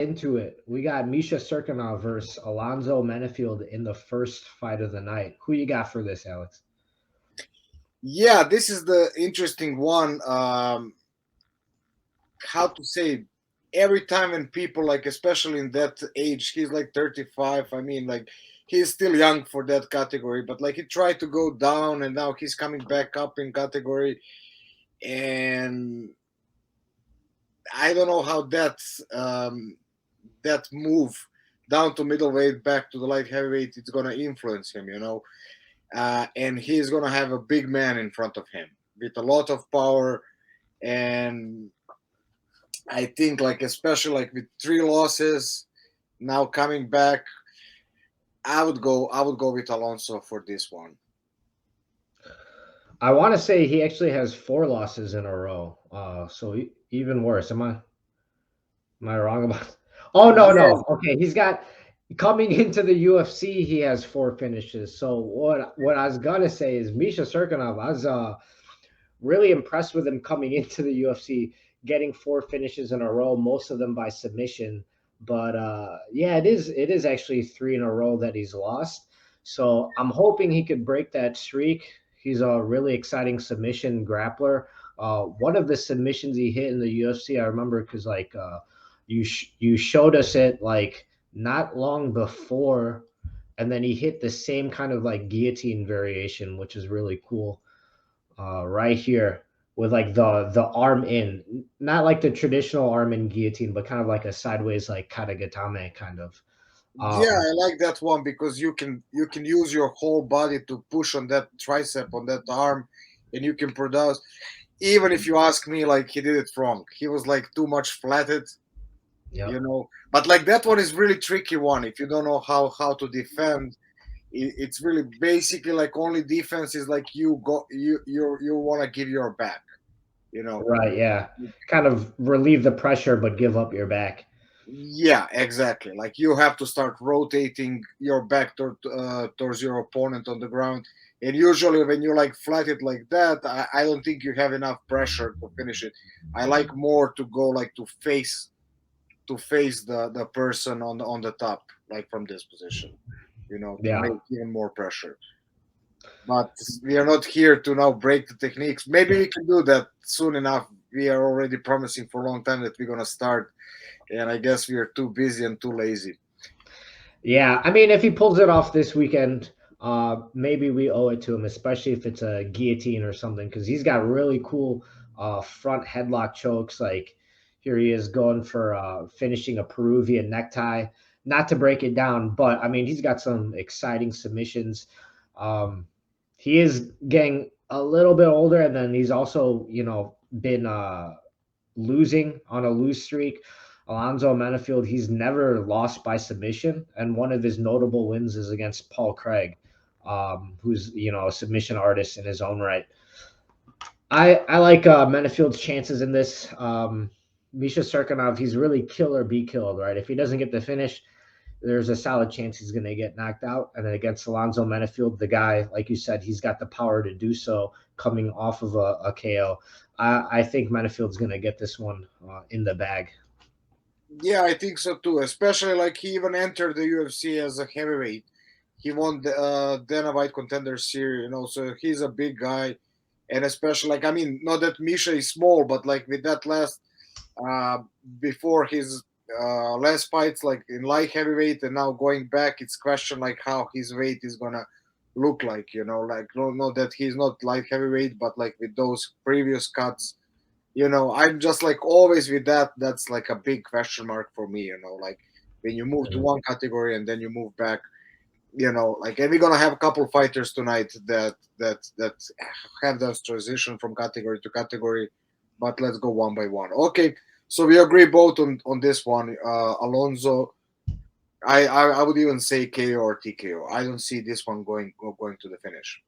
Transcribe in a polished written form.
into it. We got Misha Cirkunov versus Alonzo Menifield in the first fight of the night. Who you got for this, Alex? Yeah, this is the interesting one. How to say, every time when people, like, especially in that age, he's like 35. I mean, like, he's still young for that category, but like he tried to go down and now he's coming back up in category. And I don't know how that move down to middleweight back to the light heavyweight it's gonna influence him, and he's gonna have a big man in front of him with a lot of power. And I think, like, especially like with 3 losses now coming back, I would go with Alonso for this one. I want to say he actually has 4 losses in a row. So even worse. Am I wrong about? Oh no, Yes. no. Okay, he's got coming into the UFC. He has 4 finishes. So what I was gonna say is Misha Cirkunov. I was really impressed with him coming into the UFC, getting 4 finishes in a row, most of them by submission. But yeah, it is actually 3 in a row that he's lost. So I'm hoping he could break that streak. He's a really exciting submission grappler. One of the submissions he hit in the UFC, I remember because like you showed us it like not long before, and then he hit the same kind of like guillotine variation, which is really cool right here with like the arm in, not like the traditional arm in guillotine, but kind of like a sideways like katagatame kind of. Yeah, Um, I like that one because you can use your whole body to push on that tricep, on that arm, and you can produce. Even if you ask me, like, he did it wrong. He was like too much flatted, yep. But like that one is really tricky one. If you don't know how to defend, it's really basically like only defense is like you want to give your back, you know. Right. Yeah. Kind of relieve the pressure, but give up your back. Yeah, exactly. Like you have to start rotating your back towards your opponent on the ground. And usually, when you like flat it like that, I don't think you have enough pressure to finish it. I like more to go like to face the person on the top, like from this position, to Yeah. make even more pressure. But we are not here to now break the techniques. Maybe we can do that soon enough. We are already promising for a long time that we're gonna start, and I guess we are too busy and too lazy. Yeah. I mean, if he pulls it off this weekend, maybe we owe it to him, especially if it's a guillotine or something, because he's got really cool front headlock chokes. Like here he is going for finishing a Peruvian necktie. Not to break it down, but I mean, he's got some exciting submissions. Um, he is getting a little bit older, and then he's also, been losing on a lose streak. Alonzo Menifield, he's never lost by submission, and one of his notable wins is against Paul Craig, who's a submission artist in his own right. I like Menifield's chances in this. Misha Cirkunov, he's really kill or be killed, right? If he doesn't get the finish, there's a solid chance he's going to get knocked out. And then against Alonzo Menifield, the guy, like you said, he's got the power to do so coming off of a KO. I think Menifield's going to get this one in the bag. Yeah, I think so too. Especially like he even entered the UFC as a heavyweight. He won the Dana White Contender Series, so he's a big guy. And especially, like, I mean, not that Misha is small, but like with that last uh, before his last fights, like in light heavyweight, and now going back, it's question like how his weight is gonna look like. Like, no, that he's not light heavyweight, but like with those previous cuts, I'm just like always with that. That's like a big question mark for me. Like when you move to Mhm. one category and then you move back. Like, and we're gonna have a couple fighters tonight that have those transition from category to category, but let's go one by one. Okay, so we agree both on this one. Alonso, I would even say KO or TKO. I don't see this one going to the finish.